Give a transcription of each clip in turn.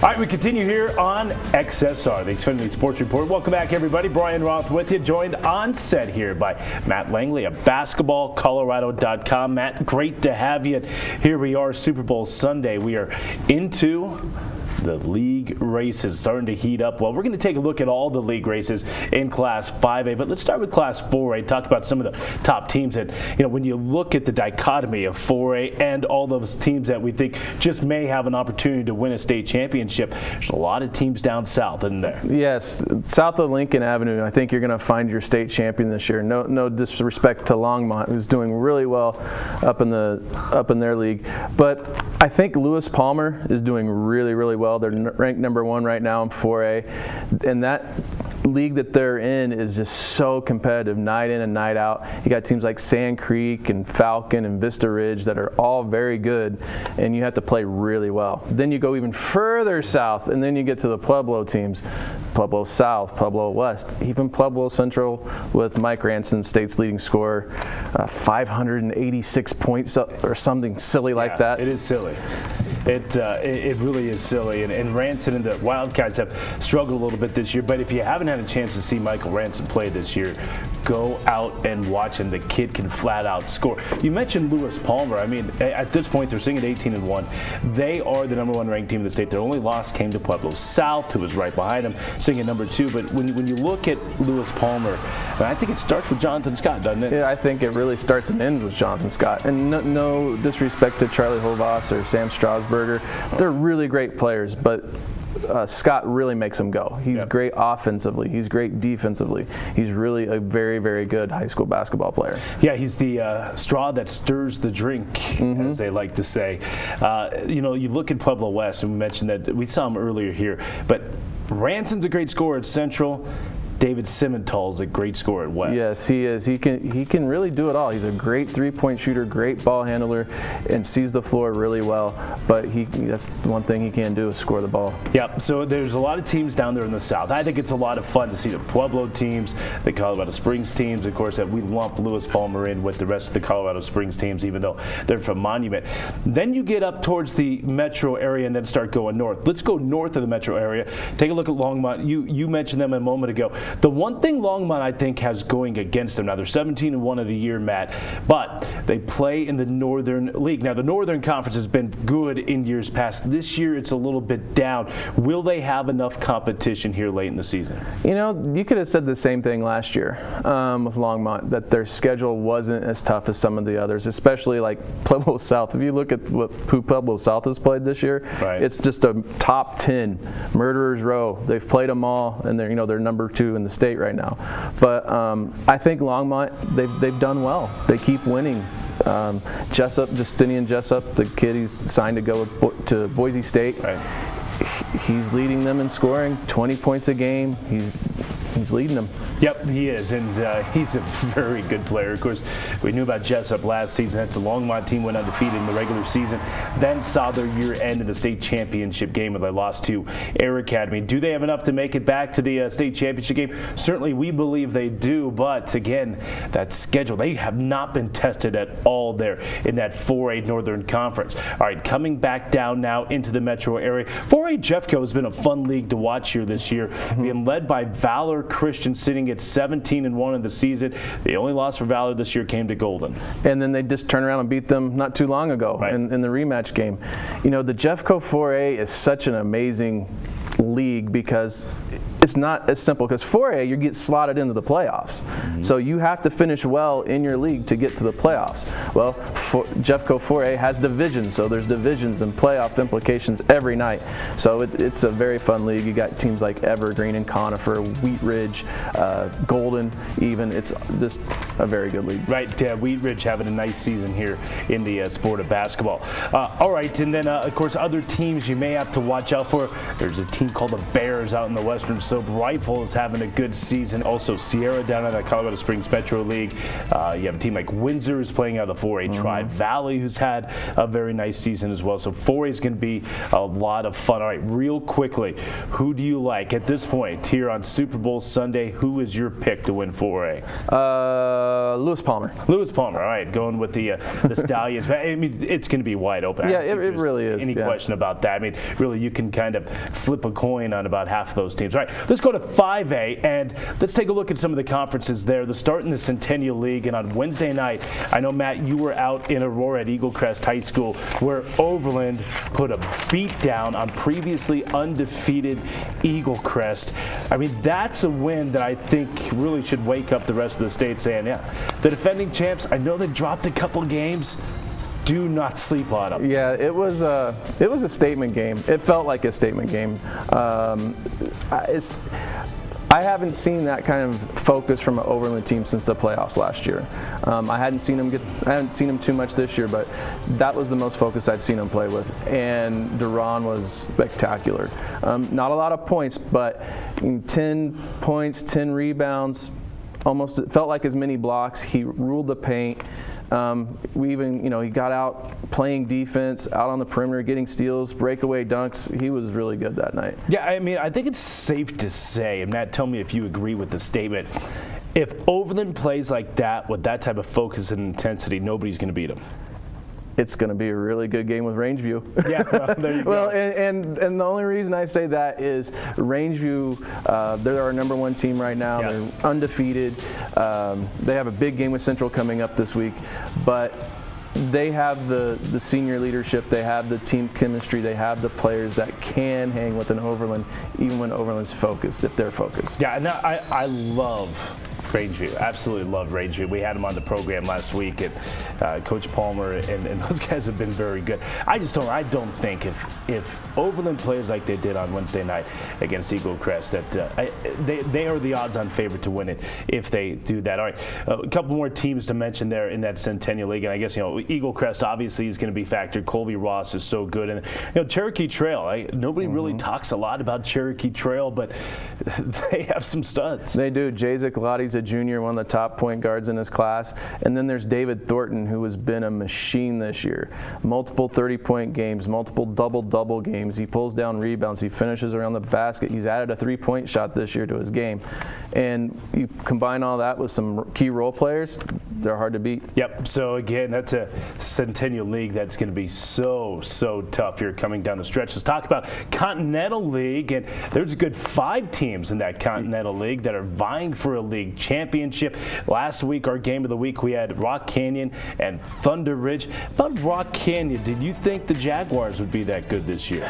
All right, we continue here on XSR, the Xfinity Sports Report. Welcome back, everybody. Brian Roth with you, joined on set here by Matt Langley of basketballcolorado.com. Matt, great to have you. Here we are, Super Bowl Sunday. We are into the league races starting to heat up. Well, we're going to take a look at all the league races in Class 5A, but let's start with Class 4A. Talk about some of the top teams that, when you look at the dichotomy of 4A and all those teams that we think just may have an opportunity to win a state championship, there's a lot of teams down south, isn't there? Yes, south of Lincoln Avenue, I think you're going to find your state champion this year. No disrespect to Longmont, who's doing really well up in their league, but I think Lewis Palmer is doing really, really well. They're ranked number 1 right now in 4A, and that league that they're in is just so competitive night in and night out. You got teams like Sand Creek and Falcon and Vista Ridge that are all very good, and you have to play really well. Then you go even further south, and then you get to the Pueblo teams, Pueblo South, Pueblo West, even Pueblo Central with Mike Ranson, state's leading scorer, 586 points or something silly like that. It is silly. It really is silly, and Ranson and the Wildcats have struggled a little bit this year, but if you haven't had a chance to see Michael Ranson play this year, go out and watch him. The kid can flat out score. You mentioned Lewis Palmer. I mean, at this point, they're sitting at 18-1. They are the number 1 ranked team in the state. Their only loss came to Pueblo South, who was right behind them, sitting at number 2. But when you look at Lewis Palmer, I think it starts with Jonathan Scott, doesn't it? Yeah, I think it really starts and ends with Jonathan Scott. And no disrespect to Charlie Hovas or Sam Strasburger. They're really great players, but Scott really makes them go. He's great offensively. He's great defensively. He's really a very, very good high school basketball player. Yeah, he's the straw that stirs the drink, as they like to say. You look at Pueblo West, and we mentioned that we saw him earlier here, but Ranson's a great scorer at Central. David Simmental is a great scorer at West. Yes, he is. He can really do it all. He's a great three-point shooter, great ball handler, and sees the floor really well. But that's one thing he can't do is score the ball. Yeah, so there's a lot of teams down there in the south. I think it's a lot of fun to see the Pueblo teams, the Colorado Springs teams, of course, that we lump Lewis Palmer in with the rest of the Colorado Springs teams, even though they're from Monument. Then you get up towards the metro area and then start going north. Let's go north of the metro area. Take a look at Longmont. You mentioned them a moment ago. The one thing Longmont, I think, has going against them, now they're 17-1 of the year, Matt, but they play in the Northern League. Now, the Northern Conference has been good in years past. This year, it's a little bit down. Will they have enough competition here late in the season? You could have said the same thing last year with Longmont, that their schedule wasn't as tough as some of the others, especially like Pueblo South. If you look at who Pueblo South has played this year, it's just a top 10 murderers row. They've played them all, and they're number 2 in the state right now. But I think Longmont, they've done well. They keep winning. Justinian Jessup, the kid he's signed to go to Boise State, he's leading them in scoring, 20 points a game. He's leading them. Yep, he is, and he's a very good player. Of course, we knew about Jessup last season. That's a Longmont team, went undefeated in the regular season, then saw their year end in the state championship game where they lost to Air Academy. Do they have enough to make it back to the state championship game? Certainly, we believe they do, but again, that schedule, they have not been tested at all there in that 4A Northern Conference. All right, coming back down now into the metro area. 4A Jeffco has been a fun league to watch here this year, being led by Valor Christian, sitting at 17-1 in the season. The only loss for Valor this year came to Golden. And then they just turned around and beat them not too long ago in the rematch game. The Jeffco 4A is such an amazing league because it's not as simple, because 4A, you get slotted into the playoffs. So you have to finish well in your league to get to the playoffs. Well, Jeffco 4A has divisions, so there's divisions and playoff implications every night. So it's a very fun league. You got teams like Evergreen and Conifer, Wheat Ridge, Golden even. It's just a very good league. Right, Wheat Ridge having a nice season here in the sport of basketball. All right, and then of course other teams you may have to watch out for. There's a team called the Bears out in the western also Rifle is having a good season. Also Sierra down at the Colorado Springs Metro League. You have a team like Windsor who's playing out of the 4A Tri-Valley who's had a very nice season as well. So 4A is going to be a lot of fun. All right, real quickly, who do you like at this point here on Super Bowl Sunday? Who is your pick to win 4A? Lewis Palmer. Lewis Palmer. All right, going with the Stallions. I mean, it's going to be wide open. Yeah, it really is. Any question about that? I mean, really, you can kind of flip a coin on about half of those teams. All right, let's go to 5A, and let's take a look at some of the conferences there. The start in the Centennial League, and on Wednesday night, I know, Matt, you were out in Aurora at Eagle Crest High School, where Overland put a beat down on previously undefeated Eagle Crest. I mean, that's a win that I think really should wake up the rest of the state saying, yeah, the defending champs, I know they dropped a couple games. Do not sleep on them. Yeah, it was a statement game. It felt like a statement game. I haven't seen that kind of focus from an Overland team since the playoffs last year. I hadn't seen them too much this year, but that was the most focus I've seen them play with. And Duran was spectacular. Not a lot of points, but 10 points, 10 rebounds. Almost, it felt like as many blocks. He ruled the paint. We even, he got out playing defense, out on the perimeter, getting steals, breakaway dunks. He was really good that night. Yeah, I mean, I think it's safe to say, and Matt, tell me if you agree with the statement, if Overland plays like that with that type of focus and intensity, nobody's going to beat them. It's going to be a really good game with Rangeview. Yeah, well, there you go. Well, and the only reason I say that is Rangeview, they're our #1 team right now. Yeah. They're undefeated. They have a big game with Central coming up this week, but they have the senior leadership, they have the team chemistry, they have the players that can hang with an Overland, even when Overland's focused, if they're focused. Yeah, no, I love Rangeview. Absolutely love Rangeview. We had him on the program last week, and Coach Palmer and those guys have been very good. I don't think if Overland plays like they did on Wednesday night against Eagle Crest, that they are the odds-on favorite to win it if they do that. All right, a couple more teams to mention there in that Centennial League, and I guess Eagle Crest obviously is going to be factored. Colby Ross is so good, and Cherokee Trail. Nobody really talks a lot about Cherokee Trail, but they have some studs. They do. Jayzik Lottie's a junior, one of the top point guards in his class. And then there's David Thornton, who has been a machine this year. Multiple 30-point games, multiple double-double games. He pulls down rebounds. He finishes around the basket. He's added a 3-point shot this year to his game. And you combine all that with some key role players, they're hard to beat. Yep. So, again, that's a Centennial League that's going to be so tough here coming down the stretch. Let's talk about Continental League. And there's a good 5 teams in that Continental League that are vying for a league championship. Last week, our game of the week, we had Rock Canyon and Thunder Ridge. About Rock Canyon, did you think the Jaguars would be that good this year?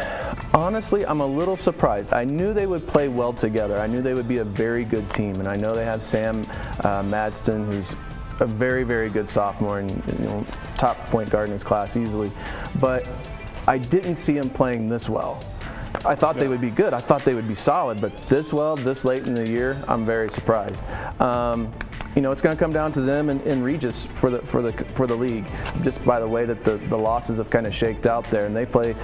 Honestly, I'm a little surprised. I knew they would play well together. I knew they would be a very good team, and I know they have Sam Madston, who's a very, very good sophomore and top point guard in his class easily. But I didn't see him playing this well. I thought they would be good. I thought they would be solid, but this well, this late in the year, I'm very surprised. It's going to come down to them and Regis for the league, just by the way that the losses have kind of shaked out there, and they play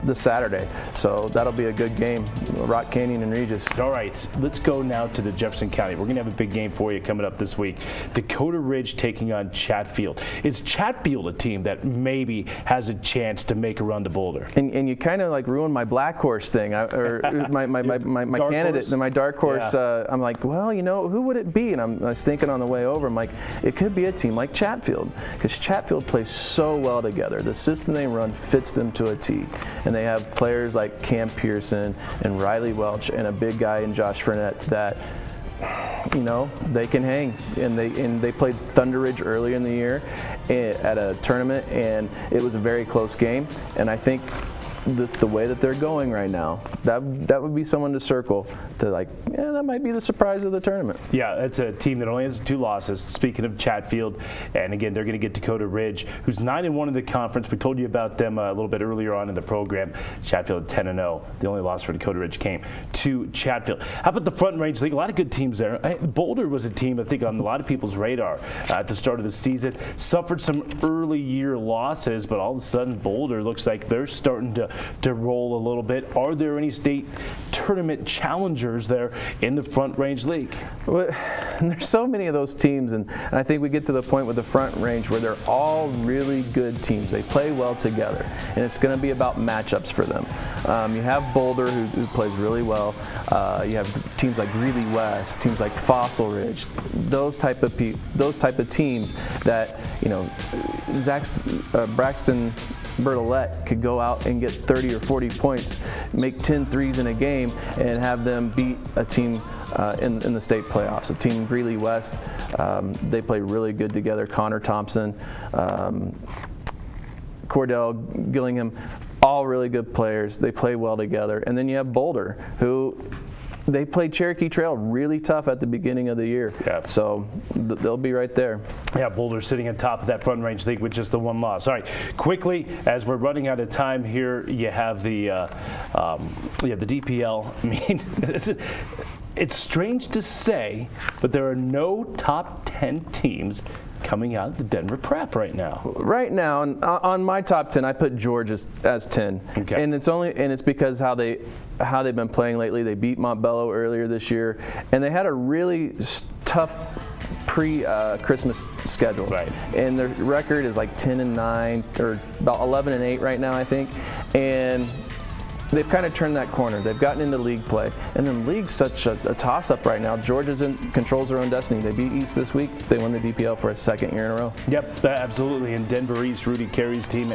this Saturday, so that'll be a good game. Rock Canyon and Regis. All right, let's go now to the Jefferson County. We're going to have a big game for you coming up this week. Dakota Ridge taking on Chatfield. Is Chatfield a team that maybe has a chance to make a run to Boulder? And you kind of like ruined my black horse thing, or my candidate, my dark horse. Yeah. I'm like, well, who would it be? And I was thinking on the way over, I'm like, it could be a team like Chatfield, because Chatfield plays so well together. The system they run fits them to a T, and they have players like Cam Pearson and Riley Welch and a big guy in Josh Furnett that they can hang. And they played Thunder Ridge earlier in the year at a tournament, and it was a very close game. And I think the way that they're going right now, that would be someone to circle to, like, yeah, that might be the surprise of the tournament. Yeah, it's a team that only has 2 losses. Speaking of Chatfield, and again, they're going to get Dakota Ridge, who's 9-1 in the conference. We told you about them a little bit earlier on in the program. Chatfield 10-0. The only loss for Dakota Ridge came to Chatfield. How about the Front Range League? A lot of good teams there. Boulder was a team, I think, on a lot of people's radar at the start of the season. Suffered some early year losses, but all of a sudden Boulder looks like they're starting to to roll a little bit. Are there any state tournament challengers there in the Front Range League? Well, and there's so many of those teams, and I think we get to the point with the Front Range where they're all really good teams. They play well together, and it's going to be about matchups for them. You have Boulder, who plays really well. You have teams like Greeley West, teams like Fossil Ridge, those type of teams that, you know, Braxton Bertolette could go out and get 30 or 40 points, make 10 threes in a game, and have them beat a team in the state playoffs. A team Greeley West, they play really good together. Connor Thompson, Cordell Gillingham, all really good players. They play well together. And then you have Boulder, who they played Cherokee Trail really tough at the beginning of the year. Yep. So they'll be right there. Yeah, Boulder sitting on top of that Front Range League with just the one loss. All right, quickly, as we're running out of time here, you have the DPL. I mean, it's strange to say, but there are no top 10 teams coming out of the Denver Prep right now. Right now, on my top 10, I put George as 10, okay. and it's because how they've been playing lately. They beat Montbello earlier this year, and they had a really tough pre-Christmas schedule. Right. And their record is like 10-9 or about 11-8 right now, I think, and they've kind of turned that corner. They've gotten into league play, and then league's such a toss-up right now. Georgia's controls their own destiny. They beat East this week. They won the DPL for a second year in a row. Yep, absolutely. And Denver East, Rudy Carey's team.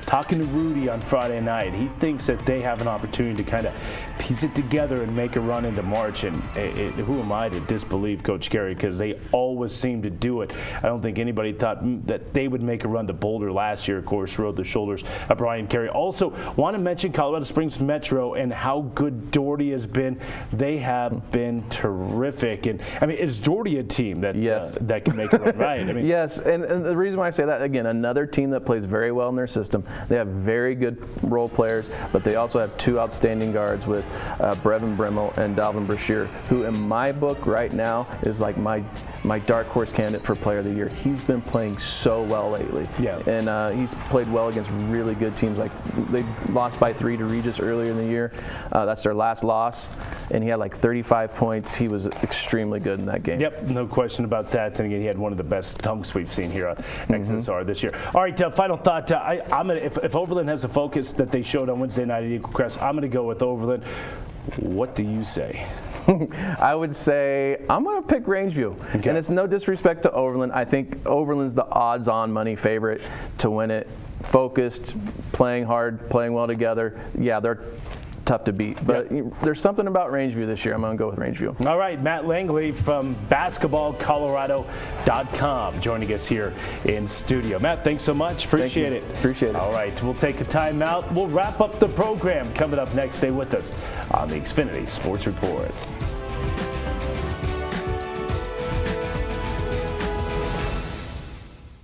Talking to Rudy on Friday night, he thinks that they have an opportunity to kind of piece it together and make a run into March. And who am I to disbelieve Coach Carey, because they always seem to do it. I don't think anybody thought that they would make a run to Boulder last year. Of course, rode the shoulders of Brian Carey. Also, want to mention Colorado Springs Metro and how good Doherty has been. They have been terrific. And I mean, is Doherty a team that yes. That can make a run, right? I mean, yes, and the reason why I say that, again, another team that plays very well in their system. They have very good role players, but they also have two outstanding guards with Brevin Brimmel and Dalvin Brashear, who in my book right now is like my dark horse candidate for player of the year. He's been playing so well lately. Yeah. And he's played well against really good teams. Like they lost by 3 to Regis earlier in the year. That's their last loss, and he had like 35 points. He was extremely good in that game. Yep, no question about that. And again, he had one of the best dunks we've seen here on XSR this year. All right, final thought. I'm gonna, if Overland has a focus that they showed on Wednesday night at Eagle Crest, I'm going to go with Overland. What do you say? I would say I'm going to pick Rangeview. Okay. And it's no disrespect to Overland. I think Overland's the odds-on money favorite to win it. Focused, playing hard, playing well together. Yeah, they're tough to beat. But there's something about Rangeview this year. I'm going to go with Rangeview. All right, Matt Langley from basketballcolorado.com joining us here in studio. Matt, thanks so much. Appreciate it. Appreciate it. All right, we'll take a time out. We'll wrap up the program. Coming up next, stay with us on the Xfinity Sports Report.